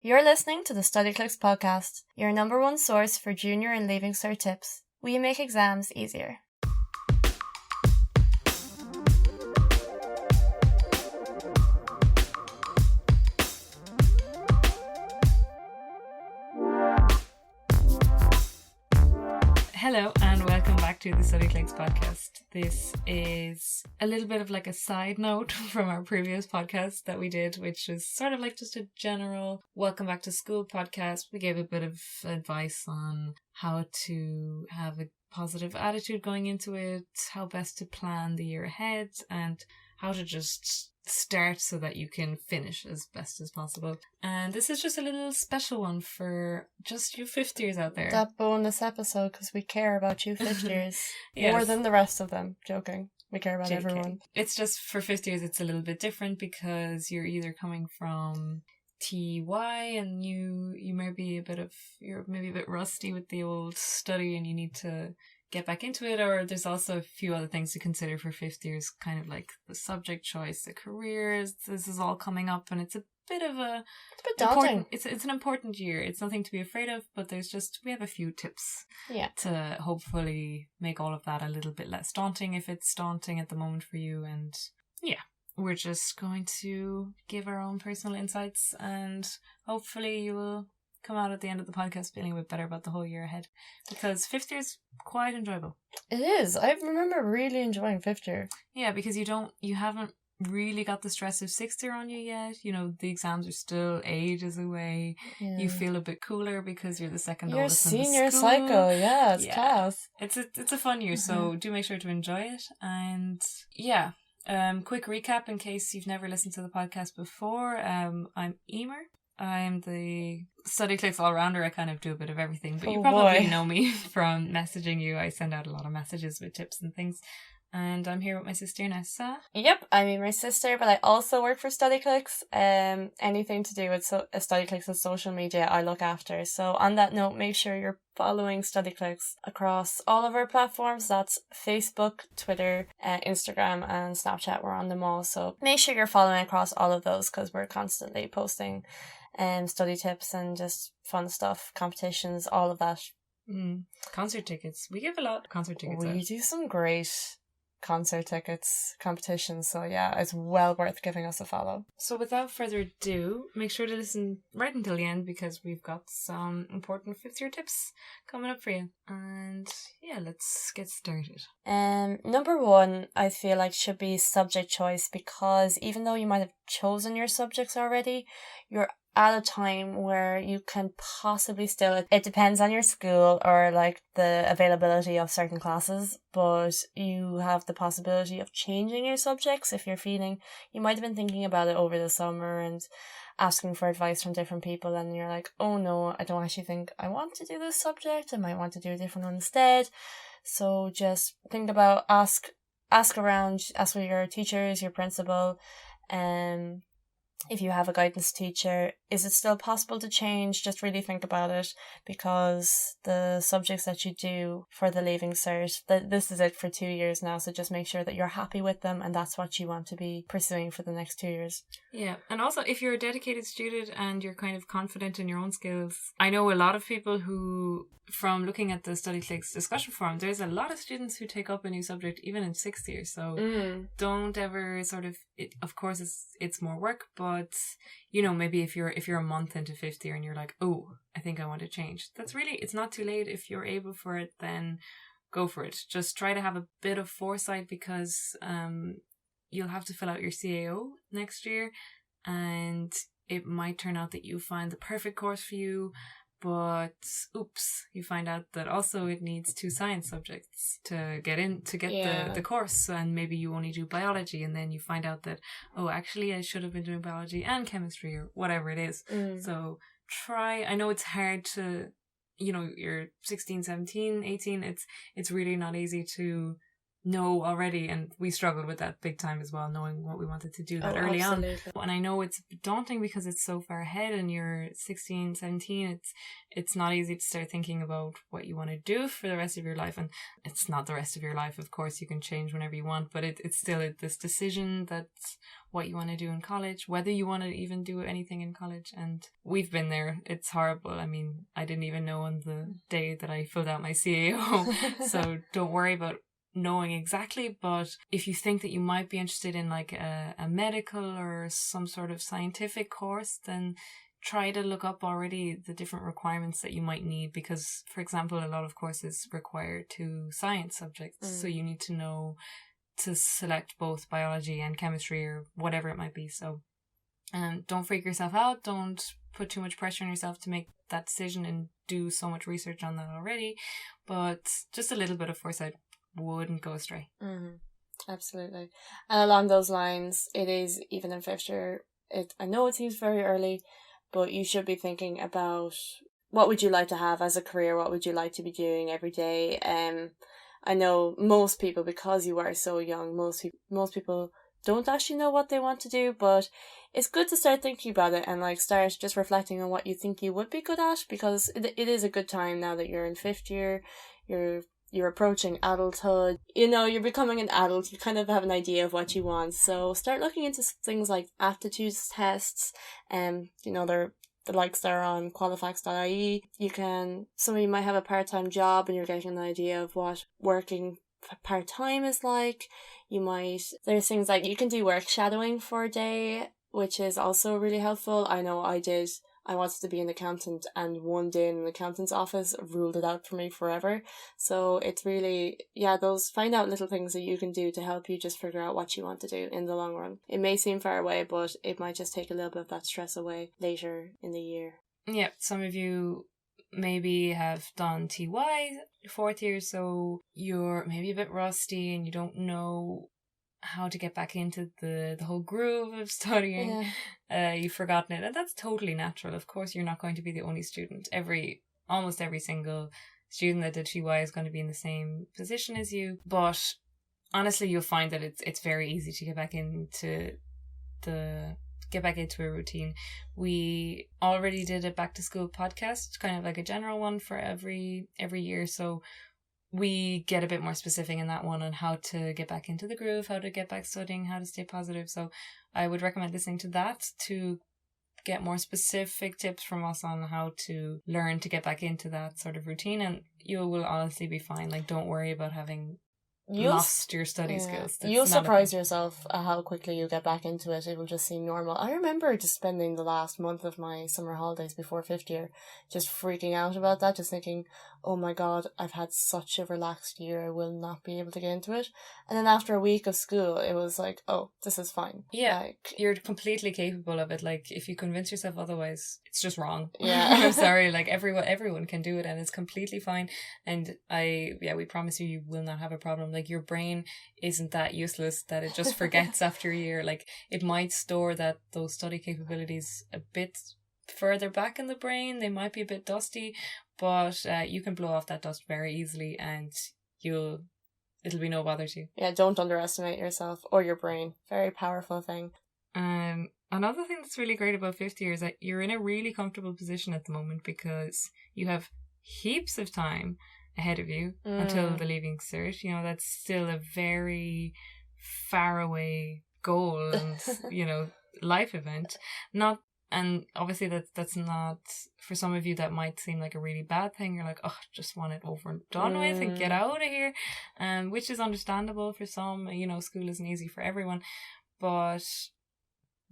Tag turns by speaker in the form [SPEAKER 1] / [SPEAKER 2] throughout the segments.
[SPEAKER 1] You're listening to the Studyclix podcast, your number one source for junior and leaving cert tips. We make exams easier.
[SPEAKER 2] Hello and welcome back to the Studyclix podcast. This is a little bit of like a side note from our previous podcast that we did, which was sort of like just a general welcome back to school podcast. We gave a bit of advice on how to have a positive attitude going into it, how best to plan the year ahead, and how to just start so that you can finish as best as possible. And this is just a little special one for just you fifth years out there.
[SPEAKER 1] That bonus episode because we care about you fifth years
[SPEAKER 2] Yes.
[SPEAKER 1] more than the rest of them. Joking. We care about
[SPEAKER 2] JK.
[SPEAKER 1] everyone.
[SPEAKER 2] It's just for fifth years it's a little bit different because you're either coming from TY and you may be you're maybe a bit rusty with the old study and you need to get back into it, or there's also a few other things to consider for fifth years, kind of like the subject choice, the careers. This is all coming up and it's a bit of a
[SPEAKER 1] daunting.
[SPEAKER 2] It's an important year. It's nothing to be afraid of, but we have a few tips to hopefully make all of that a little bit less daunting if it's daunting at the moment for you. And yeah, we're just going to give our own personal insights and hopefully you will come out at the end of the podcast feeling a bit better about the whole year ahead, because fifth year is quite enjoyable.
[SPEAKER 1] It is. I remember really enjoying fifth year.
[SPEAKER 2] Yeah, because you haven't really got the stress of sixth year on you yet. You know, the exams are still ages away.
[SPEAKER 1] Yeah.
[SPEAKER 2] You feel a bit cooler because you're the second
[SPEAKER 1] You're
[SPEAKER 2] oldest in the
[SPEAKER 1] senior
[SPEAKER 2] school.
[SPEAKER 1] cycle, yeah, it's class.
[SPEAKER 2] It's a fun year, so do make sure to enjoy it. And yeah, quick recap in case you've never listened to the podcast before. I'm Eimear. I'm the Studyclix all-rounder. I kind of do a bit of everything, but you probably know me from messaging you. I send out a lot of messages with tips and things. And I'm here with my sister, Nessa.
[SPEAKER 1] Yep, I'm my sister, but I also work for Studyclix. Anything to do with Studyclix's social media, I look after. So on that note, make sure you're following Studyclix across all of our platforms. That's Facebook, Twitter, Instagram, and Snapchat. We're on them all. So make sure you're following across all of those because we're constantly posting study tips and just fun stuff, competitions, all of that.
[SPEAKER 2] Concert tickets. We give a lot of concert tickets
[SPEAKER 1] We do some great concert tickets competitions, so yeah, it's well worth giving us a follow.
[SPEAKER 2] So without further ado, make sure to listen right until the end because we've got some important fifth year tips coming up for you. And yeah, let's get started.
[SPEAKER 1] Number one, I feel like should be subject choice, because even though you might have chosen your subjects already, you're at a time where you can possibly still, it depends on your school or like the availability of certain classes, but you have the possibility of changing your subjects if you're feeling, you might have been thinking about it over the summer and asking for advice from different people and you're like, oh no, I don't actually think I want to do this subject, I might want to do a different one instead. So just think about, ask around, ask with your teachers, your principal, if you have a guidance teacher, is it still possible to change? Just really think about it, because the subjects that you do for the leaving cert, this is it for 2 years now, so just make sure that you're happy with them and that's what you want to be pursuing for the next 2 years.
[SPEAKER 2] Yeah, and also if you're a dedicated student and you're kind of confident in your own skills, I know a lot of people who, from looking at the Studyclix discussion forum, there's a lot of students who take up a new subject even in sixth year, so don't ever sort of, of course it's more work, but you know, maybe if you're a month into fifth year and you're like, oh, I think I want to change, it's not too late. If you're able for it, then go for it. Just try to have a bit of foresight, because you'll have to fill out your CAO next year and it might turn out that you find the perfect course for you, but oops, you find out that also it needs 2 science subjects to get the course, and maybe you only do biology, and then you find out that, oh, actually I should have been doing biology and chemistry or whatever it is. So I know it's hard to, you know, you're 16, 17, 18, it's really not easy to know already, and we struggled with that big time as well, knowing what we wanted to do that early
[SPEAKER 1] absolutely.
[SPEAKER 2] on. And I know it's daunting because it's so far ahead and you're 16, 17. It's not easy to start thinking about what you want to do for the rest of your life, and it's not the rest of your life, of course. You can change whenever you want, but it's still this decision that's what you want to do in college, whether you want to even do anything in college. And we've been there. It's horrible. I mean, I didn't even know on the day that I filled out my CAO, so don't worry about knowing exactly, but if you think that you might be interested in like a medical or some sort of scientific course, then try to look up already the different requirements that you might need, because for example a lot of courses require 2 science subjects, so you need to know to select both biology and chemistry or whatever it might be. So don't freak yourself out, don't put too much pressure on yourself to make that decision and do so much research on that already, but just a little bit of foresight wouldn't go astray.
[SPEAKER 1] Absolutely. And along those lines, it is, even in 5th year, I know it seems very early, but you should be thinking about what would you like to have as a career, what would you like to be doing every day. I know most people, because you are so young, most people don't actually know what they want to do, but it's good to start thinking about it and like start just reflecting on what you think you would be good at, because it is a good time now that you're in 5th year, you're approaching adulthood, you're becoming an adult, you kind of have an idea of what you want. So start looking into things like aptitude tests, they're the likes that are on qualifax.ie. Some of you might have a part-time job and you're getting an idea of what working part-time is like. There's things like you can do work shadowing for a day, which is also really helpful. I know I wanted to be an accountant, and one day in an accountant's office ruled it out for me forever. So it's really, find out little things that you can do to help you just figure out what you want to do in the long run. It may seem far away, but it might just take a little bit of that stress away later in the year.
[SPEAKER 2] Yeah, some of you maybe have done TY 4th year, so you're maybe a bit rusty and you don't know how to get back into the whole groove of studying. You've forgotten it, and that's totally natural. Of course, you're not going to be the only student. Almost every single student that did TY is going to be in the same position as you, but honestly you'll find that it's very easy to get back into a routine. We already did a back to school podcast, kind of like a general one for every year, so we get a bit more specific in that one on how to get back into the groove, how to get back studying, how to stay positive. So I would recommend listening to that to get more specific tips from us on how to learn to get back into that sort of routine, and you will honestly be fine. Like, don't worry about having lost your study skills.
[SPEAKER 1] You'll surprise yourself at how quickly you get back into it. It will just seem normal. I remember just spending the last month of my summer holidays before 5th year just freaking out about that, just thinking, oh my god, I've had such a relaxed year, I will not be able to get into it. And then after a week of school, it was like, oh, this is fine.
[SPEAKER 2] Yeah, you're completely capable of it. Like, if you convince yourself otherwise, it's just wrong.
[SPEAKER 1] Yeah.
[SPEAKER 2] I'm sorry, like everyone can do it and it's completely fine. And we promise you will not have a problem. Like, your brain isn't that useless that it just forgets after a year. Like, it might store those study capabilities a bit further back in the brain. They might be a bit dusty, but you can blow off that dust very easily and it'll be no bother to you.
[SPEAKER 1] Yeah, don't underestimate yourself or your brain. Very powerful thing.
[SPEAKER 2] Another thing that's really great about 5th year is that you're in a really comfortable position at the moment, because you have heaps of time ahead of you until the leaving cert. That's still a very far away goal and life event. And obviously that's not, for some of you that might seem like a really bad thing. You're like, oh, just want it over and done with and get out of here, which is understandable for some. School isn't easy for everyone, but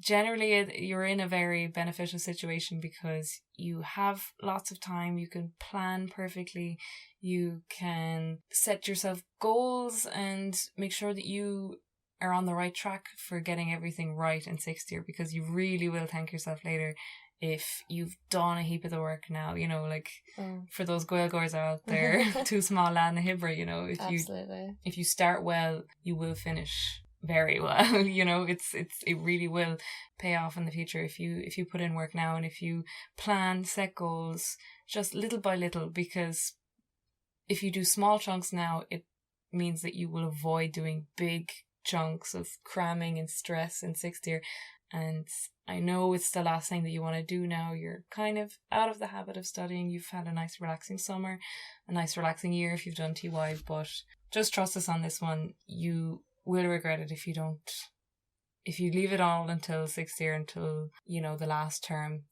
[SPEAKER 2] generally you're in a very beneficial situation because you have lots of time, you can plan perfectly, you can set yourself goals and make sure that you are on the right track for getting everything right in 6th year, because you really will thank yourself later if you've done a heap of the work now, for those Gaeilgeoirs out there, too small land in Hibra, if you start well, you will finish very well. It really will pay off in the future if you put in work now and if you plan, set goals just little by little, because if you do small chunks now, it means that you will avoid doing big chunks of cramming and stress in sixth year. And I know it's the last thing that you want to do now. You're kind of out of the habit of studying. You've had a nice relaxing summer, a nice relaxing year if you've done TY, but just trust us on this one. You will regret it if you don't. If you leave it all until sixth year, until, the last term,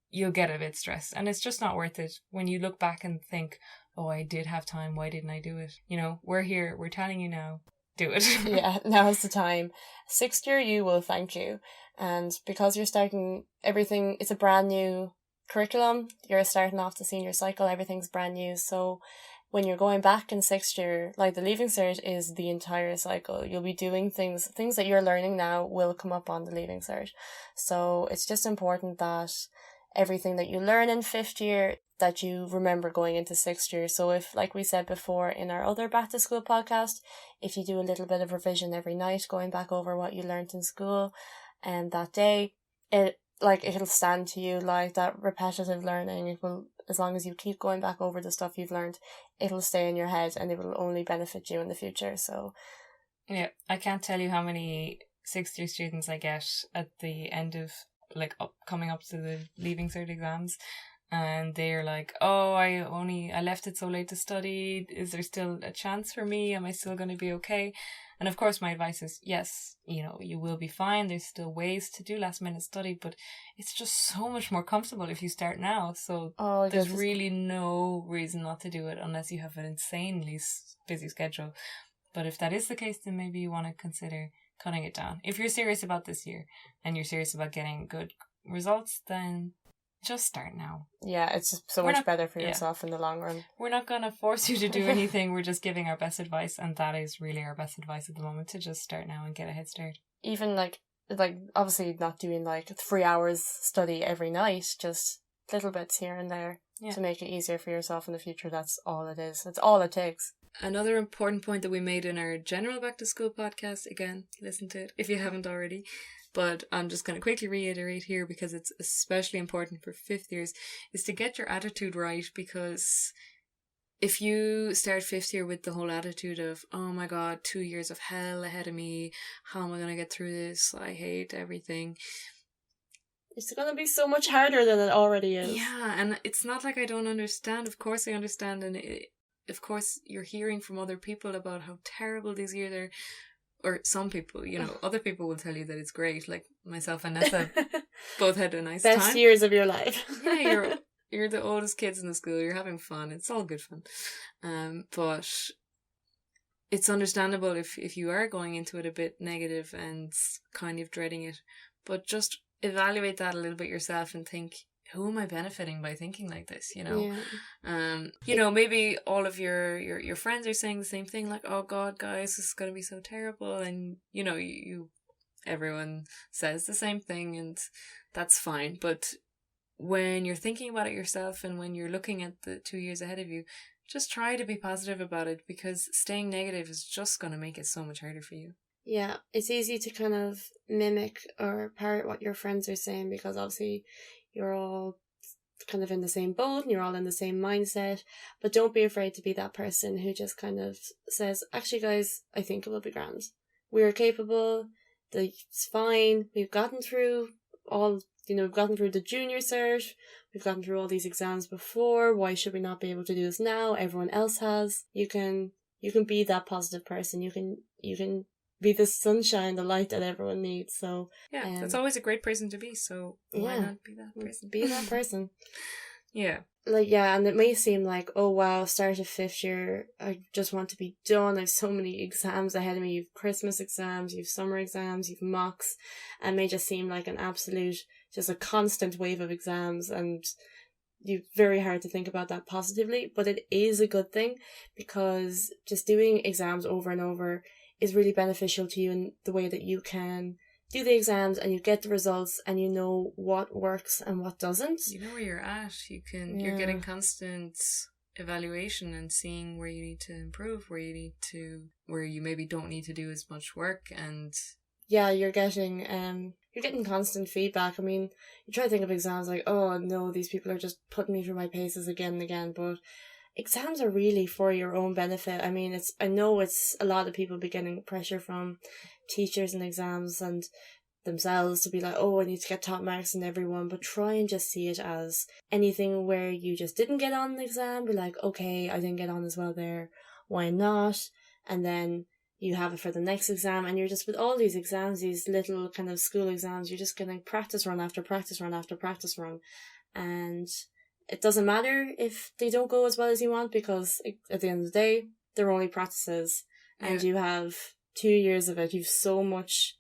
[SPEAKER 2] you'll get a bit stressed. And it's just not worth it. When you look back and think, oh, I did have time, why didn't I do it? We're here, we're telling you now, do it.
[SPEAKER 1] Yeah, now's the time. Sixth year, you will thank you. And because you're starting everything, it's a brand new curriculum. You're starting off the senior cycle, everything's brand new. So when you're going back in sixth year, like the Leaving Cert is the entire cycle. You'll be doing things that you're learning now will come up on the Leaving Cert. So it's just important that everything that you learn in fifth year, that you remember going into sixth year. So if, like we said before in our other Back to School podcast, if you do a little bit of revision every night, going back over what you learned in school and that day, it'll stand to you, like that repetitive learning. It will, as long as you keep going back over the stuff you've learned, it'll stay in your head and it will only benefit you in the future. So
[SPEAKER 2] yeah, I can't tell you how many sixth year students I get at the end of coming up to the Leaving Cert exams, and they're like, oh, I left it so late to study. Is there still a chance for me? Am I still going to be okay? And of course my advice is, yes, you will be fine. There's still ways to do last minute study, but it's just so much more comfortable if you start now. So there's really no reason not to do it unless you have an insanely busy schedule. But if that is the case, then maybe you want to consider cutting it down. If you're serious about this year and you're serious about getting good results, then just start now.
[SPEAKER 1] Yeah, it's just so much better for yourself in the long run.
[SPEAKER 2] We're not going to force you to do anything. We're just giving our best advice, and that is really our best advice at the moment, to just start now and get a head start.
[SPEAKER 1] Even like obviously not doing 3 hours study every night, just little bits here and there to make it easier for yourself in the future. That's all it is. That's all it takes.
[SPEAKER 2] Another important point that we made in our general Back to School podcast, again, listen to it if you haven't already, but I'm just going to quickly reiterate here because it's especially important for fifth years, is to get your attitude right. Because if you start fifth year with the whole attitude of, oh my god, 2 years of hell ahead of me, how am I going to get through this, I hate everything,
[SPEAKER 1] it's going to be so much harder than it already is.
[SPEAKER 2] Yeah, and it's not like I don't understand. Of course I understand, and of course you're hearing from other people about how terrible these years are, or some people, other people will tell you that it's great, like myself and Nessa both had a nice
[SPEAKER 1] best
[SPEAKER 2] time.
[SPEAKER 1] Years of your life.
[SPEAKER 2] Yeah, you're the oldest kids in the school, you're having fun, it's all good fun, but it's understandable if you are going into it a bit negative and kind of dreading it, but just evaluate that a little bit yourself and think, who am I benefiting by thinking like this, Yeah. Maybe all of your friends are saying the same thing, like, oh god, guys, this is going to be so terrible, and everyone says the same thing, and that's fine. But when you're thinking about it yourself and when you're looking at the 2 years ahead of you, just try to be positive about it, because staying negative is just going to make it so much harder for you.
[SPEAKER 1] Yeah, it's easy to kind of mimic or parrot what your friends are saying, because obviously you're all kind of in the same boat and you're all in the same mindset, but don't be afraid to be that person who just kind of says, actually guys, I think it will be grand. We're capable, it's fine, we've gotten through we've gotten through the junior cert, we've gotten through all these exams before, why should we not be able to do this now? Everyone else has. You can be that positive person, you can be the sunshine, the light that everyone needs. So
[SPEAKER 2] yeah, that's always a great person to be. So why not be that person?
[SPEAKER 1] Be that person.
[SPEAKER 2] Yeah.
[SPEAKER 1] And it may seem like, oh wow, start of fifth year, I just want to be done. I have so many exams ahead of me. You've Christmas exams, you've summer exams, you've mocks, and it may just seem like an absolute, just a constant wave of exams, and it's very hard to think about that positively. But it is a good thing, because just doing exams over and over is really beneficial to you in the way that you can do the exams and you get the results and you know what works and what doesn't.
[SPEAKER 2] You know where you're at. You're getting constant evaluation and seeing where you need to improve, where you maybe don't need to do as much work, and
[SPEAKER 1] you're getting constant feedback. I mean, you try to think of exams like, oh no, these people are just putting me through my paces again and again, but exams are really for your own benefit. I mean, I know it's a lot of people be getting pressure from teachers and exams and themselves to be like, oh, I need to get top marks in everyone, but try and just see it as anything where you just didn't get on the exam, be like, okay, I didn't get on as well there, why not? And then you have it for the next exam, and you're just, with all these exams, these little kind of school exams, you're just getting practice run after practice run after practice run, and it doesn't matter if they don't go as well as you want, because at the end of the day, they're only practices, and you have 2 years of it. You've so much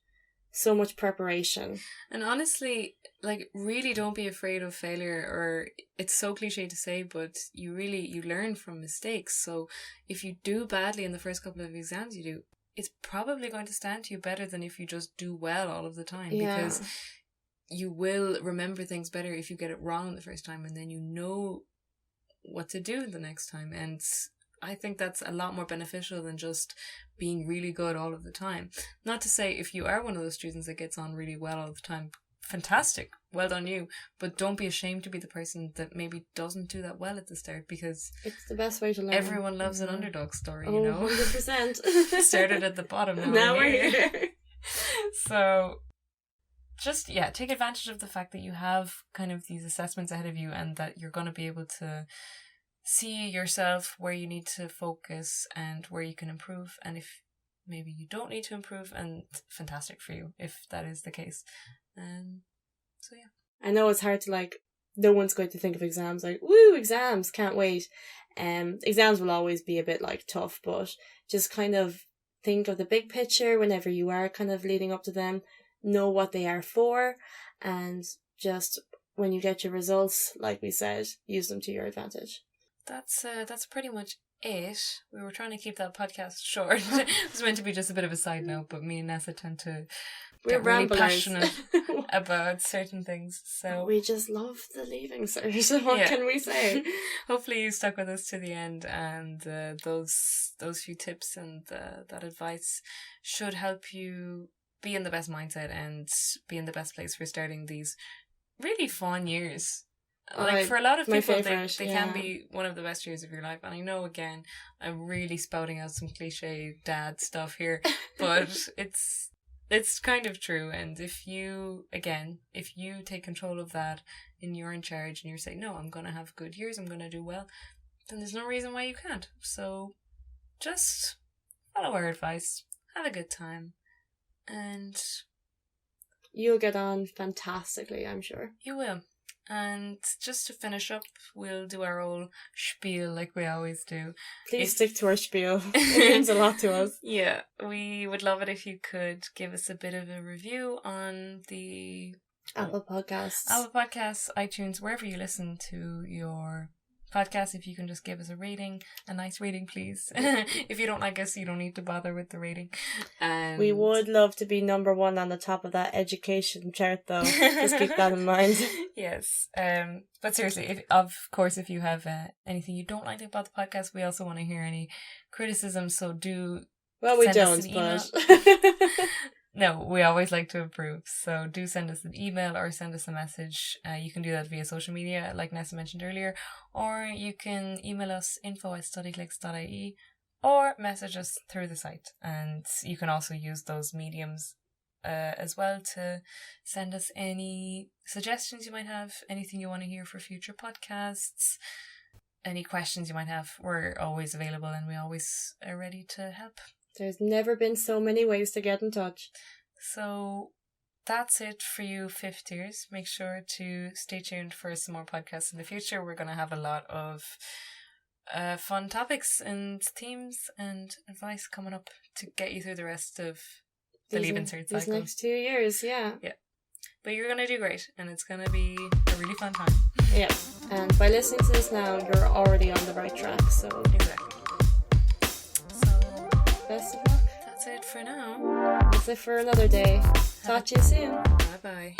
[SPEAKER 1] preparation.
[SPEAKER 2] And honestly, like, really don't be afraid of failure, or it's so cliche to say, but you learn from mistakes. So if you do badly in the first couple of exams you do, it's probably going to stand to you better than if you just do well all of the time, because you will remember things better if you get it wrong the first time, and then you know what to do the next time. And I think that's a lot more beneficial than just being really good all of the time. Not to say if you are one of those students that gets on really well all the time, fantastic, well done you. But don't be ashamed to be the person that maybe doesn't do that well at the start, because
[SPEAKER 1] it's the best way to learn.
[SPEAKER 2] Everyone loves an underdog story, you know.
[SPEAKER 1] 100%.
[SPEAKER 2] Started at the bottom,
[SPEAKER 1] now we're here.
[SPEAKER 2] So just, take advantage of the fact that you have kind of these assessments ahead of you, and that you're going to be able to see yourself where you need to focus and where you can improve. And if maybe you don't need to improve, and fantastic for you if that is the case. So yeah.
[SPEAKER 1] I know it's hard to, like, no one's going to think of exams like, woo, exams, can't wait. Exams will always be a bit, like, tough, but just kind of think of the big picture whenever you are kind of leading up to them. Know what they are for, and just when you get your results, like we said, use them to your advantage.
[SPEAKER 2] That's pretty much it. We were trying to keep that podcast short. It was meant to be just a bit of a side note, but me and Nessa tend to get really passionate about certain things. So
[SPEAKER 1] we just love the leaving cert. What can we say?
[SPEAKER 2] Hopefully you stuck with us to the end, and those few tips and that advice should help you be in the best mindset and be in the best place for starting these really fun years. Like, for a lot of people, they can be one of the best years of your life. And I know, again, I'm really spouting out some cliche dad stuff here, but it's kind of true. And if you take control of that, and you're in charge, and you're saying, no, I'm going to have good years, I'm going to do well, then there's no reason why you can't. So just follow our advice, have a good time, and
[SPEAKER 1] you'll get on fantastically, I'm sure.
[SPEAKER 2] You will. And just to finish up, we'll do our old spiel like we always do.
[SPEAKER 1] Please stick to our spiel. It means a lot to us.
[SPEAKER 2] Yeah, we would love it if you could give us a bit of a review on the
[SPEAKER 1] Apple Podcasts,
[SPEAKER 2] iTunes, wherever you listen to your podcast. If you can just give us a rating, a nice rating, please. If you don't like us, you don't need to bother with the rating. And
[SPEAKER 1] we would love to be number one on the top of that education chart, though. Just keep that in mind.
[SPEAKER 2] Yes. But seriously, if you have anything you don't like about the podcast, we also want to hear any criticism. So do.
[SPEAKER 1] Well, we don't, but.
[SPEAKER 2] No, we always like to improve. So do send us an email or send us a message. You can do that via social media, like Nessa mentioned earlier, or you can email us info@studyclix.ie, or message us through the site. And you can also use those mediums as well to send us any suggestions you might have, anything you want to hear for future podcasts, any questions you might have. We're always available, and we always are ready to help.
[SPEAKER 1] There's never been so many ways to get in touch.
[SPEAKER 2] So that's it for you fifth years. Make sure to stay tuned for some more podcasts in the future. We're going to have a lot of fun topics and themes and advice coming up to get you through the rest of the Leaving Cert cycle.
[SPEAKER 1] These next 2 years, yeah.
[SPEAKER 2] Yeah. But you're going to do great, and it's going to be a really fun time.
[SPEAKER 1] Yeah. And by listening to this now, you're already on the right track, so...
[SPEAKER 2] Exactly.
[SPEAKER 1] Best of luck.
[SPEAKER 2] That's it for now.
[SPEAKER 1] That's it for another day. Talk to you soon.
[SPEAKER 2] Bye-bye.